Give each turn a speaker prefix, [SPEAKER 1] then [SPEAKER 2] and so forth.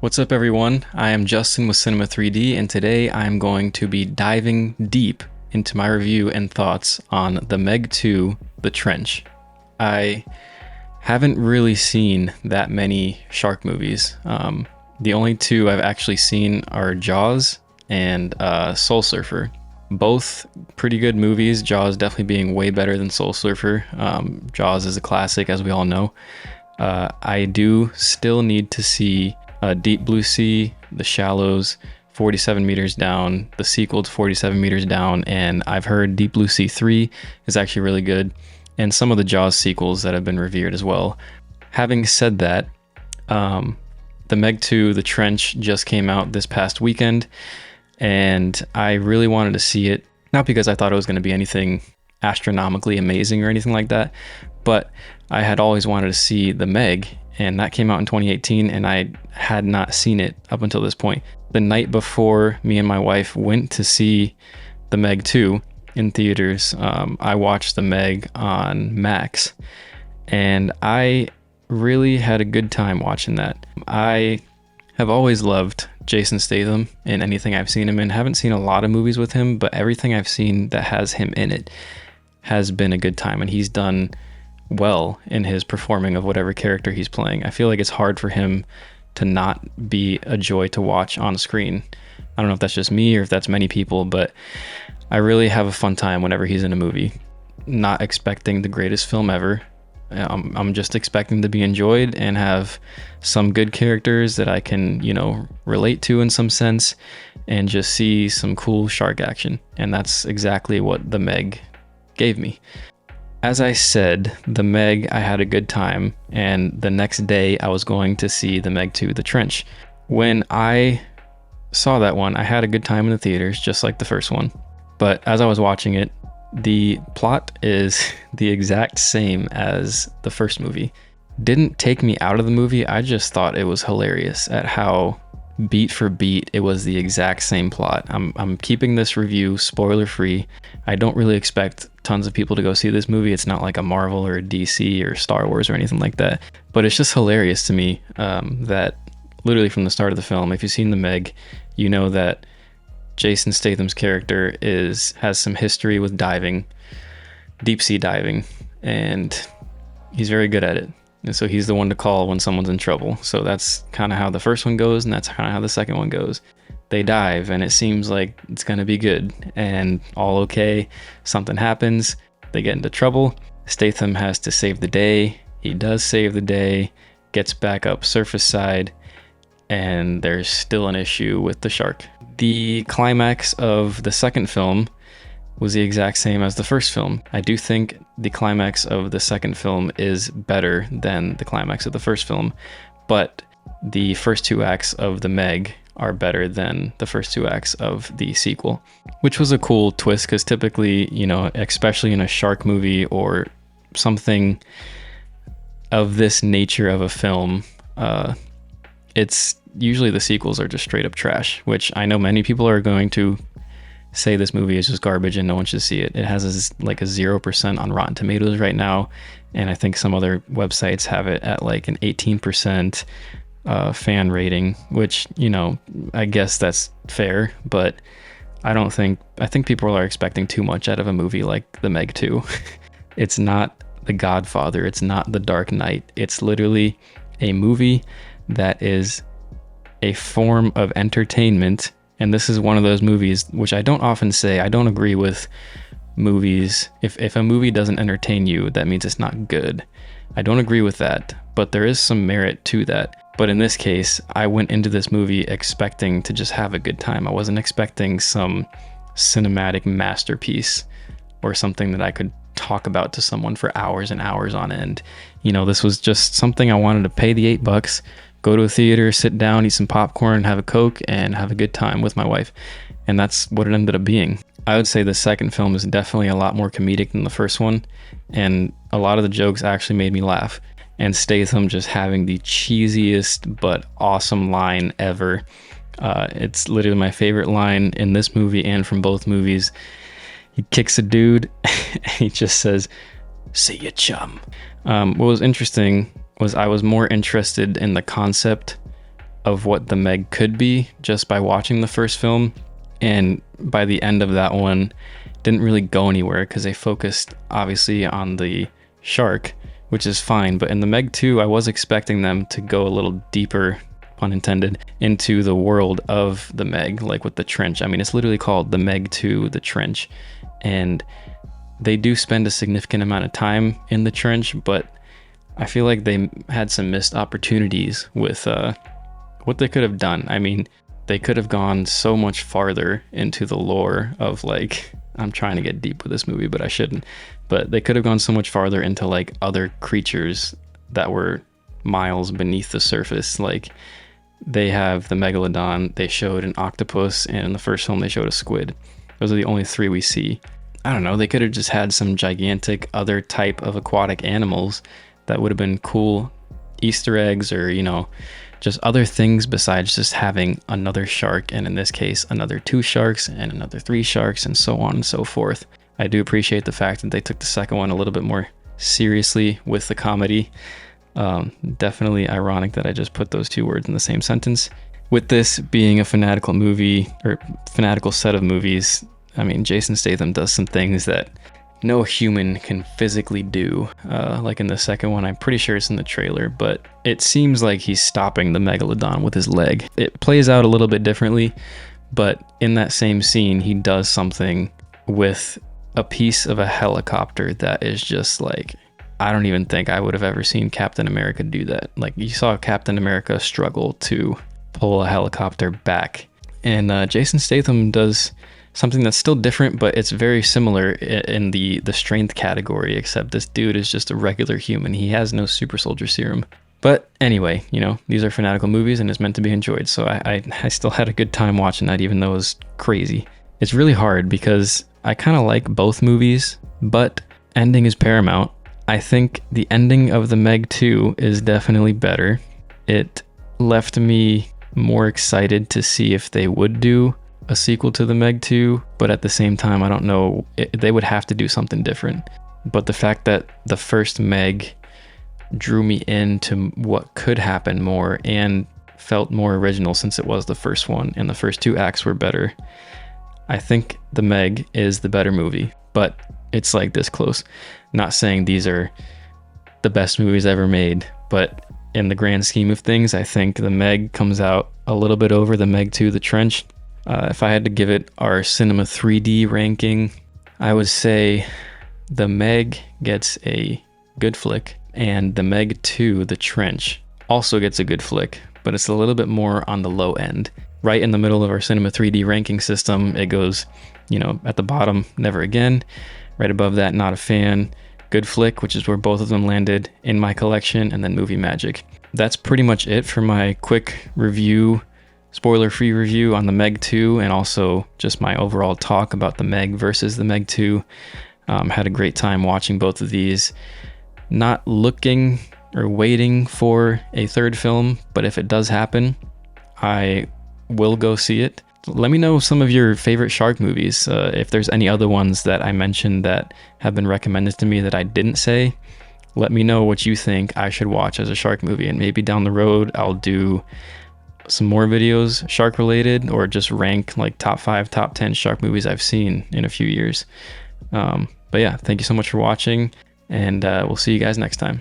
[SPEAKER 1] What's up, everyone? I am Justin with Cinema 3D, and today I'm going to be diving deep into my review and thoughts on The Meg 2: The Trench. I haven't really seen that many shark movies. The only two I've actually seen are Jaws and Soul Surfer. Both pretty good movies, Jaws definitely being way better than Soul Surfer. Jaws is a classic, as we all know. I do still need to see Deep Blue Sea, The Shallows, 47 Meters Down, the sequel to 47 Meters Down, and I've heard Deep Blue Sea 3 is actually really good, and some of the Jaws sequels that have been revered as well. Having said that, The Meg 2: The Trench just came out this past weekend, and I really wanted to see it, not because I thought it was going to be anything astronomically amazing or anything like that, but I had always wanted to see The Meg, and that came out in 2018, and I had not seen it up until this point. The night before me and my wife went to see The Meg 2 in theaters, I watched The Meg on Max, and I really had a good time watching that. I have always loved Jason Statham in anything I've seen him in. Haven't seen a lot of movies with him, but everything I've seen that has him in it has been a good time, and he's done well in his performing of whatever character he's playing. I feel like it's hard for him to not be a joy to watch on screen. I don't know if that's just me or if that's many people, but I really have a fun time whenever he's in a movie. Not expecting the greatest film ever. I'm just expecting to be enjoyed and have some good characters that I can, relate to in some sense, and just see some cool shark action. And that's exactly what The Meg gave me. As I said, The Meg, I had a good time, and the next day I was going to see The Meg 2: The Trench. When I saw that one, I had a good time in the theaters, just like the first one. But as I was watching it, the plot is the exact same as the first movie. Didn't take me out of the movie, I just thought it was hilarious at how beat for beat it was the exact same plot. I'm keeping this review spoiler free. I don't really expect tons of people to go see this movie. It's not like a Marvel or a DC or Star Wars or anything like that, but it's just hilarious to me that literally from the start of the film, if you've seen The Meg, you know that Jason Statham's character has some history with diving, deep sea diving, and he's very good at it. And so he's the one to call when someone's in trouble. So that's kind of how the first one goes, and that's kind of how the second one goes. They dive, and it seems like it's going to be good, and all okay. Something happens. They get into trouble. Statham has to save the day. He does save the day, gets back up surface side, and there's still an issue with the shark. The climax of the second film was the exact same as the first film. I do think the climax of the second film is better than the climax of the first film, but the first two acts of The Meg are better than the first two acts of the sequel, which was a cool twist because typically, especially in a shark movie or something of this nature of a film, it's usually the sequels are just straight up trash, which I know many people are going to say this movie is just garbage and no one should see it. It has a 0% on Rotten Tomatoes right now, and I think some other websites have it at like an 18% fan rating, which, I guess that's fair, but I think people are expecting too much out of a movie like The Meg 2. It's not The Godfather, it's not The Dark Knight. It's literally a movie that is a form of entertainment. And this is one of those movies, which I don't often say. I don't agree with movies. If a movie doesn't entertain you, that means it's not good. I don't agree with that, but there is some merit to that. But in this case, I went into this movie expecting to just have a good time. I wasn't expecting some cinematic masterpiece or something that I could talk about to someone for hours and hours on end. This was just something I wanted to pay the $8, go to a theater, sit down, eat some popcorn, have a Coke, and have a good time with my wife. And that's what it ended up being. I would say the second film is definitely a lot more comedic than the first one, and a lot of the jokes actually made me laugh. And Statham just having the cheesiest but awesome line ever. It's literally my favorite line in this movie and from both movies. He kicks a dude, and he just says, "See ya, chum." What was interesting was I was more interested in the concept of what the Meg could be just by watching the first film. And by the end of that one, didn't really go anywhere because they focused obviously on the shark, which is fine. But in the Meg 2, I was expecting them to go a little deeper, pun intended, into the world of the Meg, like with the trench. I mean, it's literally called the Meg 2, the trench. And they do spend a significant amount of time in the trench, but I feel like they had some missed opportunities with what they could have done. I mean, they could have gone so much farther into the lore of, like, I'm trying to get deep with this movie, but I shouldn't. But they could have gone so much farther into like other creatures that were miles beneath the surface. Like, they have the megalodon, they showed an octopus, and in the first film they showed a squid. Those are the only three we see. I don't know, they could have just had some gigantic other type of aquatic animals that would have been cool Easter eggs, or, you know, just other things besides just having another shark, and in this case another 2 sharks and another 3 sharks, and so on and so forth. I do appreciate the fact that they took the second one a little bit more seriously with the comedy. Definitely ironic that I just put those 2 words in the same sentence. With this being a fanatical movie, or fanatical set of movies, I mean, Jason Statham does some things that no human can physically do. Like in the second one, I'm pretty sure it's in the trailer, but it seems like he's stopping the megalodon with his leg. It plays out a little bit differently, but in that same scene, he does something with a piece of a helicopter that is just like, I don't even think I would have ever seen Captain America do that. Like, you saw Captain America struggle to pull a helicopter back, and Jason Statham does something that's still different, but it's very similar in the strength category, except this dude is just a regular human. He has no super soldier serum. But anyway, you know, these are fanatical movies and it's meant to be enjoyed, so I still had a good time watching that, even though it was crazy. It's really hard because I kind of like both movies, but ending is paramount. I think the ending of the Meg 2 is definitely better. It left me more excited to see if they would do a sequel to the Meg 2, but at the same time, I don't know, they would have to do something different. But the fact that the first Meg drew me into what could happen more and felt more original since it was the first one, and the first 2 acts were better. I think the Meg is the better movie, but it's like this close. Not saying these are the best movies ever made, but in the grand scheme of things, I think the Meg comes out a little bit over the Meg 2, The Trench. If I had to give it our Cinema 3D ranking, I would say the Meg gets a good flick, and the Meg 2, The Trench, also gets a good flick, but it's a little bit more on the low end. Right in the middle of our Cinema 3D ranking system, it goes, you know, at the bottom, Never Again. Right above that, Not a Fan. Good Flick, which is where both of them landed in my collection, and then Movie Magic. That's pretty much it for my quick review, spoiler-free review on the Meg 2, and also just my overall talk about the Meg versus the Meg 2. Had a great time watching both of these. Not looking or waiting for a third film, but if it does happen, I will go see it. Let me know some of your favorite shark movies. If there's any other ones that I mentioned that have been recommended to me that I didn't say, let me know what you think I should watch as a shark movie, and maybe down the road I'll do some more videos shark related, or just rank like top 5, top 10 shark movies I've seen in a few years. But yeah, thank you so much for watching, and we'll see you guys next time.